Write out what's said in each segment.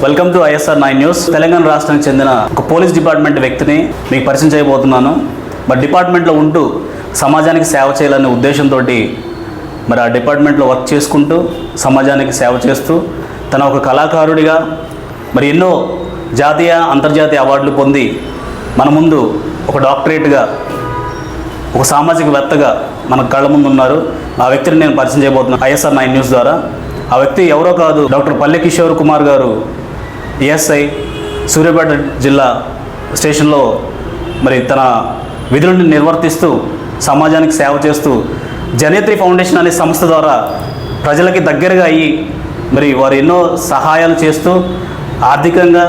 Welcome to ISR 9 news. Telangana రాష్ట్రానికి చెందిన ఒక పోలీస్ డిపార్ట్మెంట్ వ్యక్తిని మీకు పరిచయం చేయబోతున్నాను. మరి డిపార్ట్మెంట్లో ఉంటూ సమాజానికి సేవ చేయాలనే ఉద్దేశంతో మరి ఆ డిపార్ట్మెంట్లో వర్క్ చేసుకుంటూ సమాజానికి సేవ చేస్తూ తన ఒక కళాకారుడిగా మరి ఎన్నో జాతీయ అంతర్జాతీయ అవార్డులు పొంది మన ముందు ఒక డాక్టరేట్గా ఒక సామాజికవేత్తగా మన కళ్ళ ముందు ఉన్నారు. ఆ వ్యక్తిని నేను పరిచయం చేయబోతున్నాను ISR 9 న్యూస్ ద్వారా. ఆ వ్యక్తి ఎవరో కాదు, డాక్టర్ పల్లె కిషోర్ కుమార్ గారు, ESI సూర్యాపేట జిల్లా స్టేషన్లో మరి తన విధులను నిర్వర్తిస్తూ సమాజానికి సేవ చేస్తూ జనేత్రి ఫౌండేషన్ అనే సంస్థ ద్వారా ప్రజలకి దగ్గరగా అయ్యి మరి వారు ఎన్నో సహాయాలు చేస్తూ ఆర్థికంగా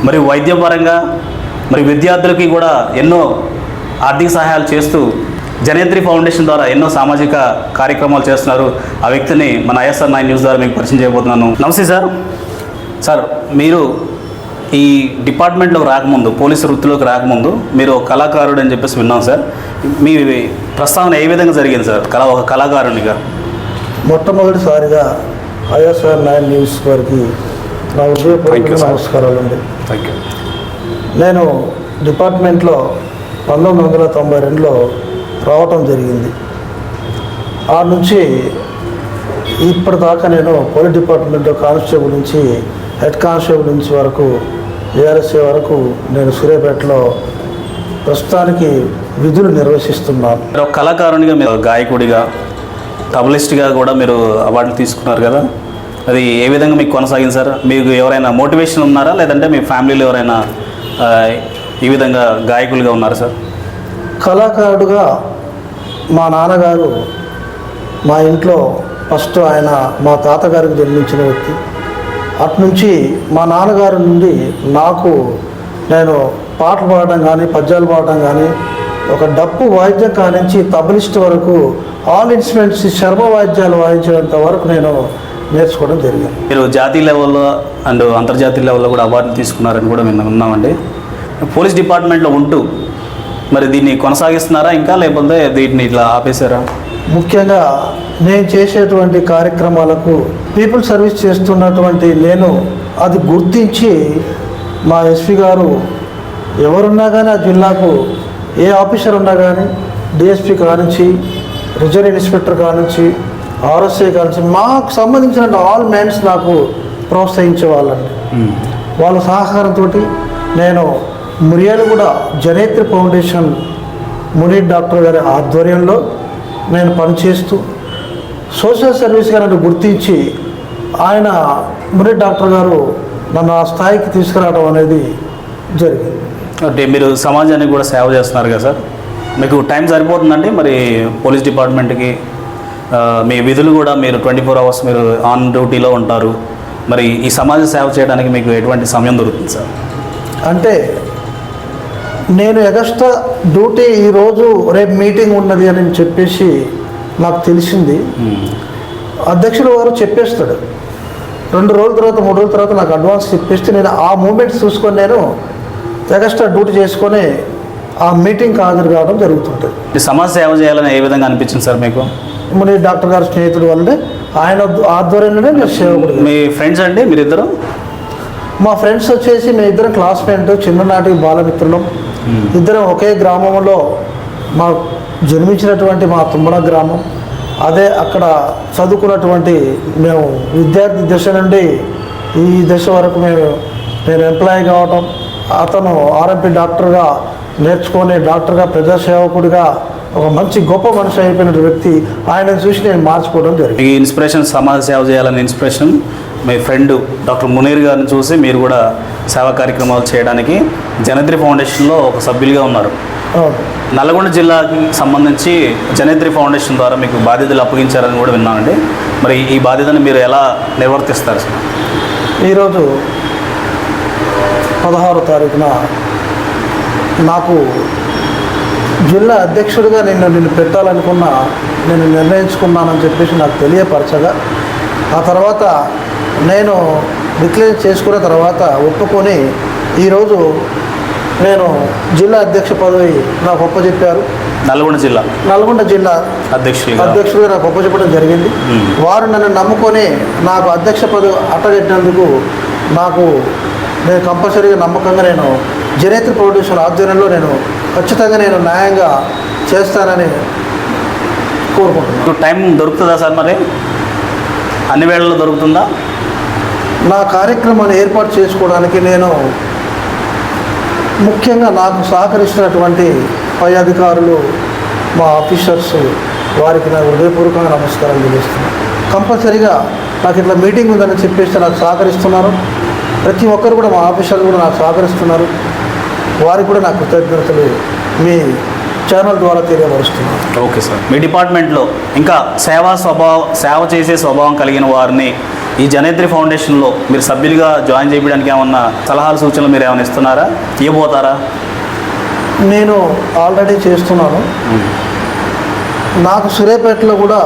మరియు వైద్యపరంగా మరి విద్యార్థులకి కూడా ఎన్నో ఆర్థిక సహాయాలు చేస్తూ జనేత్రి ఫౌండేషన్ ద్వారా ఎన్నో సామాజిక కార్యక్రమాలు చేస్తున్నారు. ఆ వ్యక్తిని మన ISR 9 న్యూస్ ద్వారా మీకు పరిచయం చేయబోతున్నాను. నమస్తే సార్. సార్, మీరు ఈ డిపార్ట్మెంట్లోకి రాకముందు, పోలీసు వృత్తిలోకి రాకముందు మీరు కళాకారుడు అని చెప్పేసి విన్నాం సార్. మీ ప్రస్తావన ఏ విధంగా జరిగింది సార్ ఒక కళాకారునిగా? మొట్టమొదటిసారిగా ISR 9 న్యూస్ వారికి నా ఉదయపూర్వక నమస్కారాలు అండి. Thank you. నేను డిపార్ట్మెంట్లో 1992లో రావటం జరిగింది. ఆ నుంచి ఇప్పటిదాకా నేను పోలీస్ డిపార్ట్మెంట్లో కానిస్టేబుల్ నుంచి హెడ్ కానిస్టేబుల్ నుంచి వరకు ARSA వరకు నేను సూర్యాపేటలో ప్రస్తుతానికి విధులు నిర్వహిస్తున్నాను. మీరు ఒక కళాకారునిగా, మీరు గాయకుడిగా, తబలిస్ట్గా కూడా మీరు అవార్డులు తీసుకున్నారు కదా, అది ఏ విధంగా మీకు కొనసాగింది సార్? మీకు ఎవరైనా మోటివేషన్ ఉన్నారా, లేదంటే మీ ఫ్యామిలీలో ఎవరైనా ఈ విధంగా గాయకులుగా ఉన్నారా సార్? కళాకారుడుగా మా నాన్నగారు మా ఇంట్లో ఫస్ట్ ఆయన మా తాతగారికి జన్మించిన వ్యక్తి. అట్నుంచి మా నాన్నగారి నుండి నాకు నేను పాటలు పాడడం కానీ, పద్యాలు పాడడం కానీ, ఒక డప్పు వాయిద్యం కానించి తబలిస్ట్ వరకు ఆల్ ఇన్స్ట్రుమెంట్స్ శర్మ వాయిద్యాలు వాయించేంత వరకు నేను నేర్చుకోవడం జరిగింది. మీరు జాతీయ లెవెల్లో అండ్ అంతర్జాతీయ లెవెల్లో కూడా అవార్డులు తీసుకున్నారని కూడా విన్నామండి. పోలీస్ డిపార్ట్మెంట్లో ఉంటూ మరి దీన్ని కొనసాగిస్తున్నారా ఇంకా, లేకపోతే దీన్ని ఇట్లా ఆపేశారా? ముఖ్యంగా నేను చేసేటువంటి కార్యక్రమాలకు పీపుల్ సర్వీస్ చేస్తున్నటువంటి నేను అది గుర్తించి మా SP గారు ఎవరున్నా కానీ, ఆ జిల్లాకు ఏ ఆఫీసర్ ఉన్నా కానీ, DSP కానించి, రిజనల్ ఇన్స్పెక్టర్ కానించి, RSA కానించి, మాకు సంబంధించిన ఆల్ మ్యాన్స్ నాకు ప్రోత్సహించే వాళ్ళండి. వాళ్ళ సహకారంతో నేను మిర్యాలగూడ జనేత్రి ఫౌండేషన్ మునీర్ డాక్టర్ గారి ఆధ్వర్యంలో నేను పనిచేస్తూ సోషల్ సర్వీస్గా నన్ను గుర్తించి ఆయన మునీర్ డాక్టర్ గారు నన్ను ఆ స్థాయికి తీసుకురావడం అనేది జరిగింది. అంటే మీరు సమాజానికి కూడా సేవ చేస్తున్నారు కదా సార్, మీకు టైం సరిపోతుందండి? మరి పోలీస్ డిపార్ట్మెంట్కి మీ విధులు కూడా మీరు 24 అవర్స్ మీరు ఆన్ డ్యూటీలో ఉంటారు. మరి ఈ సమాజ సేవ చేయడానికి మీకు ఎటువంటి సమయం దొరుకుతుంది సార్? అంటే నేను ఎగస్ట్రా డ్యూటీ ఈరోజు రేపు మీటింగ్ ఉన్నది అని చెప్పేసి నాకు తెలిసింది. అధ్యక్షుడు వారు చెప్పేస్తాడు, 2 రోజుల తర్వాత 3 రోజుల తర్వాత నాకు అడ్వాన్స్ చెప్పేస్తే నేను ఆ మూమెంట్స్ చూసుకొని నేను ఎగస్ట్రా డ్యూటీ చేసుకొని ఆ మీటింగ్కి హాజరు కావడం జరుగుతుంటుంది. ఈ సమాజ సేవ చేయాలని ఏ విధంగా అనిపించింది సార్ మీకు? మన డాక్టర్ గారి స్నేహితుడు వల్లనే, ఆయన ఆధ్వర్యంలోనే నేను సేవకుడు. మీ ఫ్రెండ్స్ అండి మీరిద్దరు? మా ఫ్రెండ్స్ వచ్చేసి మేము ఇద్దరం క్లాస్మేట్, చిన్ననాటి బాలమిత్రులం. ఇద్దరం ఒకే గ్రామంలో మా జన్మించినటువంటి మా తుమ్మడ గ్రామం, అదే అక్కడ చదువుకున్నటువంటి మేము విద్యార్థి దశ నుండి ఈ దశ వరకు నేను ఎంప్లాయీ కావటం, అతను RMP డాక్టర్గా నేర్చుకొని డాక్టర్గా ప్రజాసేవకుడిగా ఒక మంచి గొప్ప మనిషి అయిపోయిన వ్యక్తి. ఆయన చూసి నేను మార్చుకోవడం జరిగింది. ఈ ఇన్స్పిరేషన్, సమాజ సేవ చేయాలనే ఇన్స్పిరేషన్ మీ ఫ్రెండ్ డాక్టర్ మునీర్ గారిని చూసి మీరు కూడా సేవా కార్యక్రమాలు చేయడానికి జనేత్రి ఫౌండేషన్లో ఒక సభ్యులుగా ఉన్నారు. నల్గొండ జిల్లాకి సంబంధించి జనేత్రి ఫౌండేషన్ ద్వారా మీకు బాధ్యతలు అప్పగించారని కూడా విన్నానండి. మరి ఈ బాధ్యతను మీరు ఎలా నిర్వర్తిస్తారు సార్? ఈరోజు 16వ తారీఖున నాకు జిల్లా అధ్యక్షుడిగా నిన్ను పెట్టాలనుకున్న నేను నిర్ణయించుకున్నానని చెప్పేసి నాకు తెలియపరచగా, ఆ తర్వాత నేను డిక్లేర్ చేసుకున్న తర్వాత ఒప్పుకొని ఈరోజు నేను జిల్లా అధ్యక్ష పదవి నాకు ఒప్పచెప్పారు. నల్గొండ జిల్లా అధ్యక్షుడిగా నాకు ఒప్పచెప్పడం జరిగింది. వారు నన్ను నమ్ముకొని నాకు అధ్యక్ష పదవి అట్టగట్టినందుకు నాకు నేను కంపల్సరీగా నమ్మకంగా నేను జనేత్రి ఫౌండేషన్ ఆధ్వర్యంలో నేను ఖచ్చితంగా నేను న్యాయంగా చేస్తానని కోరుకుంటున్నాను. ఇప్పుడు టైం దొరుకుతుందా సార్? మరి అన్ని వేళల్లో దొరుకుతుందా? నా కార్యక్రమాన్ని ఏర్పాటు చేసుకోవడానికి నేను ముఖ్యంగా నాకు సహకరిస్తున్నటువంటి పై అధికారులు, మా ఆఫీసర్స్, వారికి నా హృదయపూర్వకంగా నమస్కారం తెలియజేస్తున్నాను. కంపల్సరీగా నాకు ఇట్లా మీటింగ్ ఉందని చెప్పేసి నాకు సహకరిస్తున్నారు. ప్రతి ఒక్కరు కూడా మా ఆఫీసర్లు కూడా నాకు సహకరిస్తున్నారు. వారికి కూడా నాకు కృతజ్ఞతలు మీ ఛానల్ ద్వారా తెలియపరుస్తున్నాను. Okay sir. మీ డిపార్ట్మెంట్లో ఇంకా సేవ చేసే స్వభావం కలిగిన వారిని ఈ జనేత్రి ఫౌండేషన్లో మీరు సభ్యులుగా జాయిన్ చేయడానికి ఏమన్నా సలహాలు సూచనలు మీరు ఏమైనా ఇస్తున్నారా? ఇవ్వబోతారా? నేను ఆల్రెడీ చేస్తున్నాను. నాకు సూర్యాపేటలో కూడా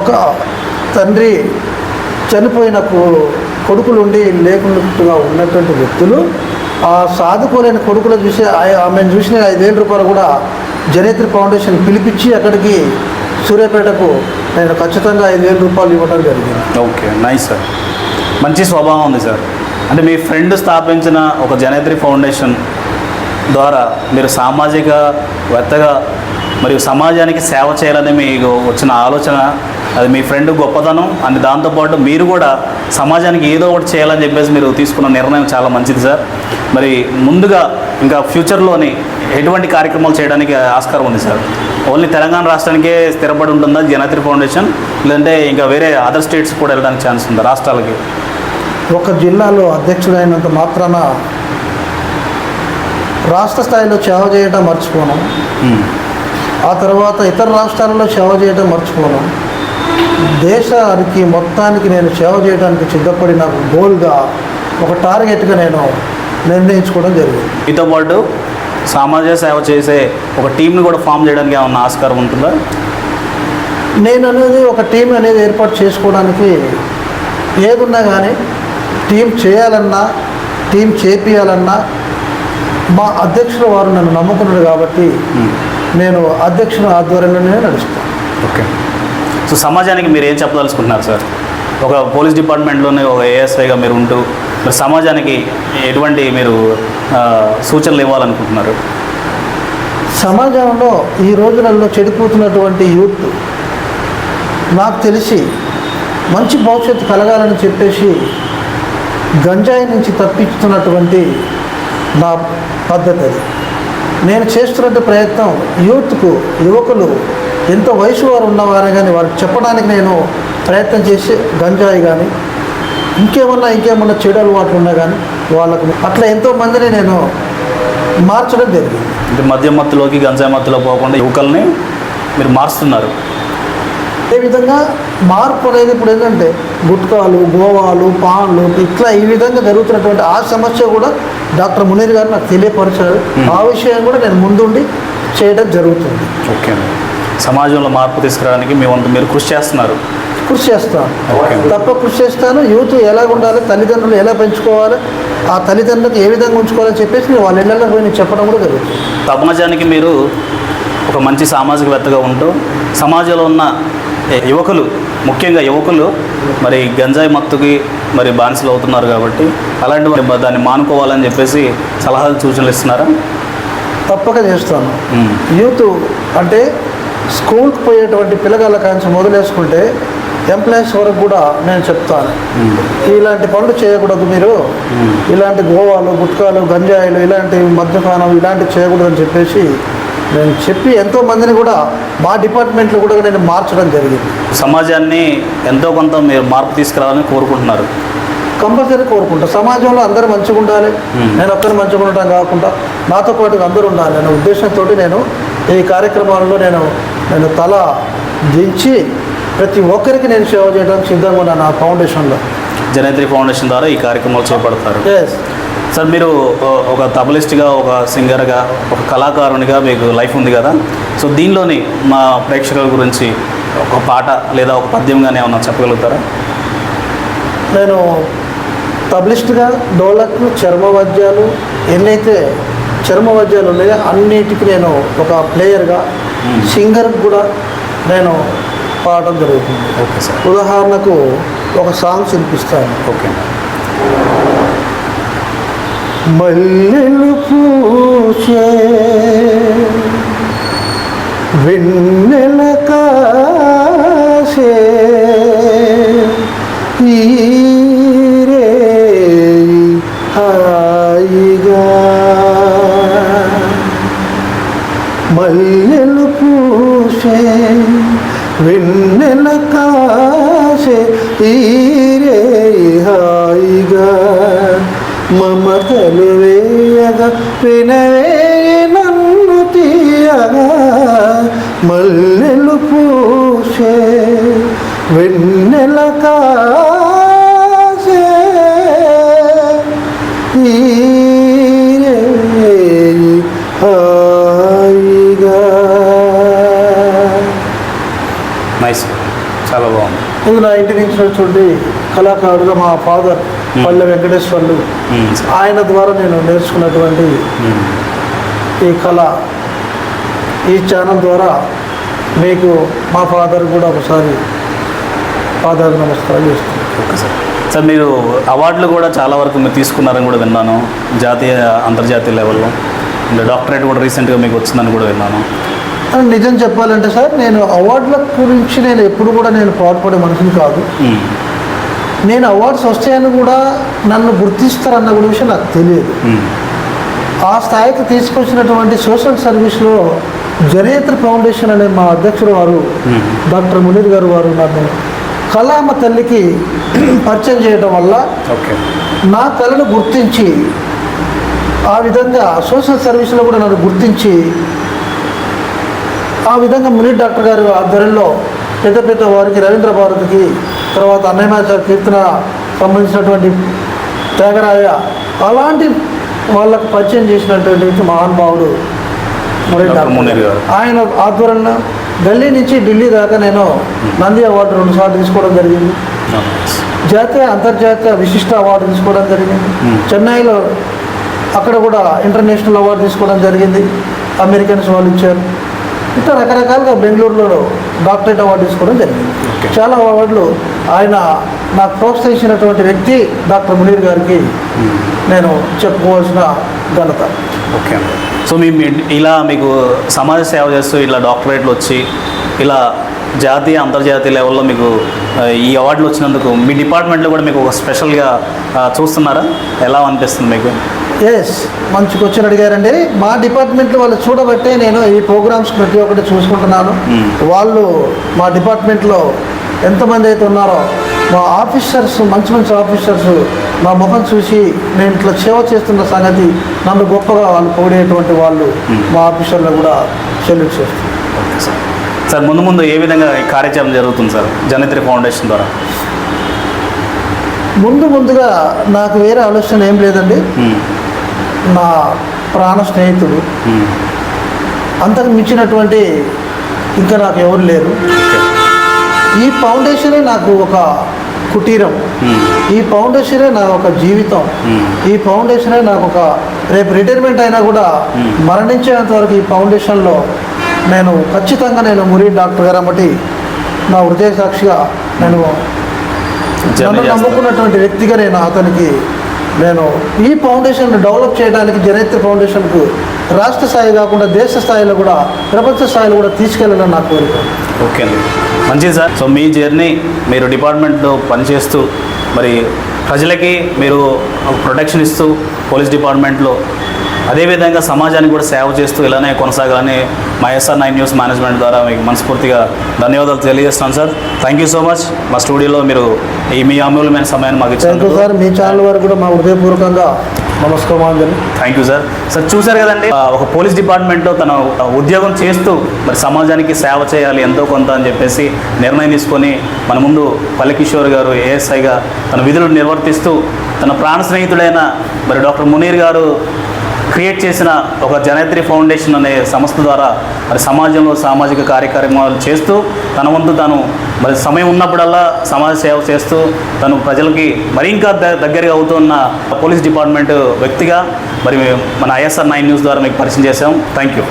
ఒక తండ్రి చనిపోయిన కొడుకులుండి లేకున్నట్టుగా ఉన్నటువంటి వ్యక్తులు, ఆ సాధుకోలేని కొడుకులు చూసి ఆమెను చూసిన 5,000 రూపాయలు కూడా జనేత్రి ఫౌండేషన్ పిలిపించి అక్కడికి సూర్యాపేటకు నేను ఖచ్చితంగా 5,000 రూపాయలు ఇవ్వడం జరిగింది. Okay, nice sir. మంచి స్వభావం ఉంది సార్. అంటే మీ ఫ్రెండ్ స్థాపించిన ఒక జనేత్రి ఫౌండేషన్ ద్వారా మీరు సామాజికవేత్తగా మరియు సమాజానికి సేవ చేయాలని మీకు వచ్చిన ఆలోచన, అది మీ ఫ్రెండ్ గొప్పతనం అని, దాంతోపాటు మీరు కూడా సమాజానికి ఏదో ఒకటి చేయాలని చెప్పేసి మీరు తీసుకున్న నిర్ణయం చాలా మంచిది సార్. మరి ముందుగా ఇంకా ఫ్యూచర్లోని ఎటువంటి కార్యక్రమాలు చేయడానికి ఆస్కారం ఉంది సార్? ఓన్లీ తెలంగాణ రాష్ట్రానికే స్థిరపడి ఉంటుందా జనేత్రి ఫౌండేషన్, లేదంటే ఇంకా వేరే అదర్ స్టేట్స్ కూడా వెళ్ళడానికి ఛాన్స్ ఉందా, రాష్ట్రాలకి? ఒక జిల్లాలో అధ్యక్షుడైనంత మాత్రాన రాష్ట్ర స్థాయిలో సేవ చేయడం మర్చిపోను. ఆ తర్వాత ఇతర రాష్ట్రాలలో సేవ చేయడం మర్చిపోను. దేశానికి మొత్తానికి నేను సేవ చేయడానికి సిద్ధపడి నాకు గోల్గా ఒక టార్గెట్గా నేను నిర్ణయించుకోవడం జరిగింది. మీతో పాటు సామాజిక సేవ చేసే ఒక టీంని కూడా ఫామ్ చేయడానికి ఏమన్నా ఆస్కారం ఉంటుందా? నేను అనేది ఒక టీం అనేది ఏర్పాటు చేసుకోవడానికి ఏదున్నా కానీ టీం చేయాలన్నా, టీం చేపియాలన్నా మా అధ్యక్షుడు వారు నన్ను నమ్ముకున్నాడు కాబట్టి నేను అధ్యక్షుని ఆధ్వర్యంలోనే నడుస్తాను. ఓకే. సో సమాజానికి మీరు ఏం చెప్పదలుచుకుంటున్నారు సార్? ఒక పోలీస్ డిపార్ట్మెంట్లోనే ఒక ఏఎస్ఐగా మీరు ఉంటూ మరి సమాజానికి ఎటువంటి మీరు సూచనలు ఇవ్వాలనుకుంటున్నారు? సమాజంలో ఈ రోజులలో చెడిపోతున్నటువంటి యూత్ నాకు తెలిసి మంచి భవిష్యత్తు కలగాలని చెప్పేసి గంజాయి నుంచి తప్పించుతున్నటువంటి నా పద్ధతి అది. నేను చేస్తున్నట్టు ప్రయత్నం యూత్కు, యువకులు ఎంత వయసు వారు ఉన్నవారే కానీ వారికి చెప్పడానికి నేను ప్రయత్నం చేసి గంజాయి కానీ ఇంకేమన్నా చెడు అలవాట్లు ఉన్నా కానీ వాళ్ళకు అట్లా ఎంతోమందిని నేను మార్చడం జరిగింది. అంటే మద్యం మత్తులోకి, గంజాయి మత్తులో పోకుండా యువకుల్ని మీరు మారుస్తున్నారు. అదేవిధంగా మార్పు అనేది ఇప్పుడు ఏంటంటే గుట్కాలు, గోవాలు, పాన్లు ఇట్లా ఈ విధంగా జరుగుతున్నటువంటి ఆ సమస్య కూడా డాక్టర్ మునీర్ గారు నాకు తెలియపరిచారు. ఆ విషయం కూడా నేను ముందుండి చేయడం జరుగుతుంది. ఓకే. సమాజంలో మార్పు తీసుకురావడానికి మీ వంతు మీరు కృషి చేస్తున్నారు? కృషి చేస్తాను, తప్ప కృషి చేస్తాను. యూత్ ఎలా ఉండాలి, తల్లిదండ్రులు ఎలా పెంచుకోవాలి, ఆ తల్లిదండ్రులకు ఏ విధంగా ఉంచుకోవాలని చెప్పేసి నేను వాళ్ళ ఇళ్ళలో పోయి నేను చెప్పడం కూడా జరుగుతుంది. సమాజానికి మీరు ఒక మంచి సామాజికవేత్తగా ఉంటూ సమాజంలో ఉన్న యువకులు, ముఖ్యంగా యువకులు మరి గంజాయి మత్తుకి మరి బానిసలు అవుతున్నారు కాబట్టి అలాంటి దాన్ని మానుకోవాలని చెప్పేసి సలహాలు, సూచనలు ఇస్తున్నారా? తప్పక చేస్తాను. యూత్ అంటే స్కూల్కి పోయేటువంటి పిల్లగాళ్ళ కాంచి మొదలేసుకుంటే ఎంప్లాయీస్ వరకు కూడా నేను చెప్తాను, ఇలాంటి పనులు చేయకూడదు, మీరు ఇలాంటి గోవాలు, గుట్కాలు, గంజాయిలు, ఇలాంటి మద్యపానం ఇలాంటివి చేయకూడదు అని చెప్పేసి నేను చెప్పి ఎంతోమందిని కూడా మా డిపార్ట్మెంట్లో కూడా నేను మార్చడం జరిగింది. సమాజాన్ని ఎంతో కొంత మీరు మార్పు తీసుకురావాలని కోరుకుంటున్నారు? కంపల్సరీ కోరుకుంటా. సమాజంలో అందరూ మంచిగా ఉండాలి, నేను ఒక్కరిని మంచిగా ఉండటం కాకుండా నాతో పాటు అందరూ ఉండాలి అనే ఉద్దేశంతో నేను ఈ కార్యక్రమాలలో నేను తల దించి ప్రతి ఒక్కరికి నేను సేవ చేయడానికి సిద్ధంగా ఉన్నాను. నా ఫౌండేషన్లో, జనేత్రి ఫౌండేషన్ ద్వారా ఈ కార్యక్రమాలు చేపడతారు. ఎస్ సార్, మీరు ఒక తబలిస్ట్గా, ఒక సింగర్గా, ఒక కళాకారునిగా మీకు లైఫ్ ఉంది కదా. సో దీనిలోని మా ప్రేక్షకుల గురించి ఒక పాట లేదా ఒక పద్యంగానే ఏమన్నా చెప్పగలుగుతారా? నేను తబలిస్ట్గా డోలక్, చర్మవాద్యాలు, ఎన్నైతే చర్మవాద్యాలు ఉన్నాయో అన్నిటికీ నేను ఒక ప్లేయర్గా, సింగర్కి కూడా నేను పాడటం జరుగుతుంది. Okay sir. ఉదాహరణకు ఒక సాంగ్స్ వినిపిస్తాను. ఓకే. మల్లెలు పూచే వెన్నెల కాసే ఈరే హాయిగా మల్లెలు పూసే వెన్నెల కాసే ఈరే హాయిగా మమతలు వేయగా వినవే నన్ను తీయగా మల్లెలు పూసే వెన్నెల కాసే ఈరే హాయిగా. నైస్, చాలా బాగుంది. ఇది నా ఇంటి నుంచి చూడండి కళాకారుడుగా మా ఫాదర్ పల్లె వెంకటేశ్వర్లు ఆయన ద్వారా నేను నేర్చుకున్నటువంటి ఈ కళ ఈ ఛానల్ ద్వారా మీకు మా ఫాదర్ కూడా ఒకసారి ఫాదర్ నమస్కారం చేస్తున్నాను. Okay sir. సార్ మీరు అవార్డులు కూడా చాలా వరకు మీరు తీసుకున్నారని కూడా విన్నాను, జాతీయ అంతర్జాతీయ లెవెల్లో. డాక్టరేట్ కూడా రీసెంట్గా మీకు వచ్చిందని కూడా విన్నాను. నిజం చెప్పాలంటే సార్, నేను అవార్డుల గురించి నేను ఎప్పుడు కూడా నేను పాటుపడే మనిషిని కాదు. నేను అవార్డ్స్ వస్తాయని కూడా నన్ను గుర్తిస్తారన్న కూడా విషయం నాకు తెలియదు. ఆ స్థాయికి తీసుకొచ్చినటువంటి సోషల్ సర్వీస్లో జనేత్ర ఫౌండేషన్ అనే మా అధ్యక్షుడు వారు డాక్టర్ మునీర్ గారు వారు నన్ను కళామ తల్లికి పరిచయం చేయడం వల్ల నా కళను గుర్తించి ఆ విధంగా సోషల్ సర్వీస్లో కూడా నన్ను గుర్తించి ఆ విధంగా మునీర్ డాక్టర్ గారి ఆధ్వర్యంలో పెద్ద పెద్ద వారికి రవీంద్ర భారతికి, తర్వాత అన్నమాచార్య కీర్తన సంబంధించినటువంటి త్యాగరాయ అలాంటి వాళ్ళకు పరిచయం చేసినటువంటి మహానుభావుడు మునీర్ గారు. ఆయన ఆధ్వర్యంలో ఢిల్లీ నుంచి ఢిల్లీ దాకా నేను నంది అవార్డు 2 సార్లు తీసుకోవడం జరిగింది. జాతీయ అంతర్జాతీయ విశిష్ట అవార్డు తీసుకోవడం జరిగింది. చెన్నైలో అక్కడ కూడా ఇంటర్నేషనల్ అవార్డు తీసుకోవడం జరిగింది, అమెరికన్స్ వాళ్ళు ఇచ్చారు. ఇట్లా రకరకాలుగా బెంగళూరులో డాక్టరేట్ అవార్డు తీసుకోవడం జరిగింది. చాలా అవార్డులు ఆయన నాకు ప్రోత్సహించినటువంటి వ్యక్తి డాక్టర్ మునీర్ గారికి నేను చెప్పుకోవాల్సిన ఘనత. ఓకే. సో మీ ఇలా మీకు సమాజ సేవ చేస్తూ ఇలా డాక్టరేట్లు వచ్చి ఇలా జాతీయ అంతర్జాతీయ లెవెల్లో మీకు ఈ అవార్డులు వచ్చినందుకు మీ డిపార్ట్మెంట్లో కూడా మీకు ఒక స్పెషల్గా చూస్తున్నారా? ఎలా అనిపిస్తుంది మీకు? ఎస్, మంచి క్వశ్చన్ అడిగారండి. మా డిపార్ట్మెంట్లో వాళ్ళు చూడబట్టే నేను ఈ ప్రోగ్రామ్స్ ప్రతి ఒక్కటి చూసుకుంటున్నాను. వాళ్ళు మా డిపార్ట్మెంట్లో ఎంతమంది అయితే ఉన్నారో మా ఆఫీసర్స్, మంచి మంచి ఆఫీసర్స్ మా ముఖం చూసి నేను ఇట్లా సేవ చేస్తున్న సంగతి నన్ను గొప్పగా వాళ్ళు పొగిడేటువంటి వాళ్ళు మా ఆఫీసర్లు కూడా సెల్యూట్ చేస్తారు. Okay sir. సార్ ముందు ఏ విధంగా కార్యాచరణ జరుగుతుంది సార్ జనేత్ర ఫౌండేషన్ ద్వారా? ముందుగా నాకు వేరే ఆలోచన ఏం లేదండి. నా ప్రాణ స్నేహితుడు, అంతకు మించినటువంటి ఇంకా నాకు ఎవరు లేరు. ఈ ఫౌండేషనే నాకు ఒక కుటీరం, ఈ ఫౌండేషనే నాకు ఒక జీవితం, ఈ ఫౌండేషనే నాకు ఒక రేపు రిటైర్మెంట్ అయినా కూడా మరణించేంత వరకు ఈ ఫౌండేషన్లో నేను ఖచ్చితంగా నేను మునీర్ డాక్టర్ గారు అమ్మటి నా హృదయ సాక్షిగా నేను నన్ను నమ్ముకున్నటువంటి వ్యక్తిగా నేను అతనికి ఈ ఫౌండేషన్ డెవలప్ చేయడానికి జనేత్ర ఫౌండేషన్కు రాష్ట్ర స్థాయి కాకుండా దేశ స్థాయిలో కూడా ప్రపంచ స్థాయిలో కూడా తీసుకెళ్ళాలని నా కోరిక. ఓకే అండి, మంచిది సార్. సో మీ జర్నీ మీరు డిపార్ట్మెంట్లో పనిచేస్తూ మరి ప్రజలకి మీరు ప్రొటెక్షన్ ఇస్తూ పోలీస్ డిపార్ట్మెంట్లో అదేవిధంగా సమాజానికి కూడా సేవ చేస్తూ ఇలానే కొనసాగాలని మా SR9 న్యూస్ మేనేజ్మెంట్ ద్వారా మీకు మనస్ఫూర్తిగా ధన్యవాదాలు తెలియజేస్తున్నాను sir. Thank you so much. మా స్టూడియోలో మీరు మీ అమూల్యమైన సమయాన్ని మాకు ఇచ్చారు సార్. మీ ఛానల్ వారు కూడా మా హృదయపూర్వకంగా నమస్కారం. Thank you sir. సార్ చూశారు కదండి, ఒక పోలీస్ డిపార్ట్మెంట్లో తన ఉద్యోగం చేస్తూ మరి సమాజానికి సేవ చేయాలి ఎంతో కొంత అని చెప్పేసి నిర్ణయం తీసుకొని మన ముందు పల్లె కిషోర్ గారు ASIగా తన విధులు నిర్వర్తిస్తూ తన ప్రాణ స్నేహితుడైన మరి డాక్టర్ మునీర్ గారు క్రియేట్ చేసిన ఒక జనేత్ర ఫౌండేషన్ అనే సంస్థ ద్వారా మరి సమాజంలో సామాజిక కార్యక్రమాలు చేస్తూ తన వంతు తాను మరి సమయం ఉన్నప్పుడల్లా సమాజ సేవ చేస్తూ తను ప్రజలకి మరి ఇంకా దగ్గరగా అవుతున్న పోలీస్ డిపార్ట్మెంట్ వ్యక్తిగా మరి మన SR9 న్యూస్ ద్వారా మీకు పరిచయం చేశాం. Thank you.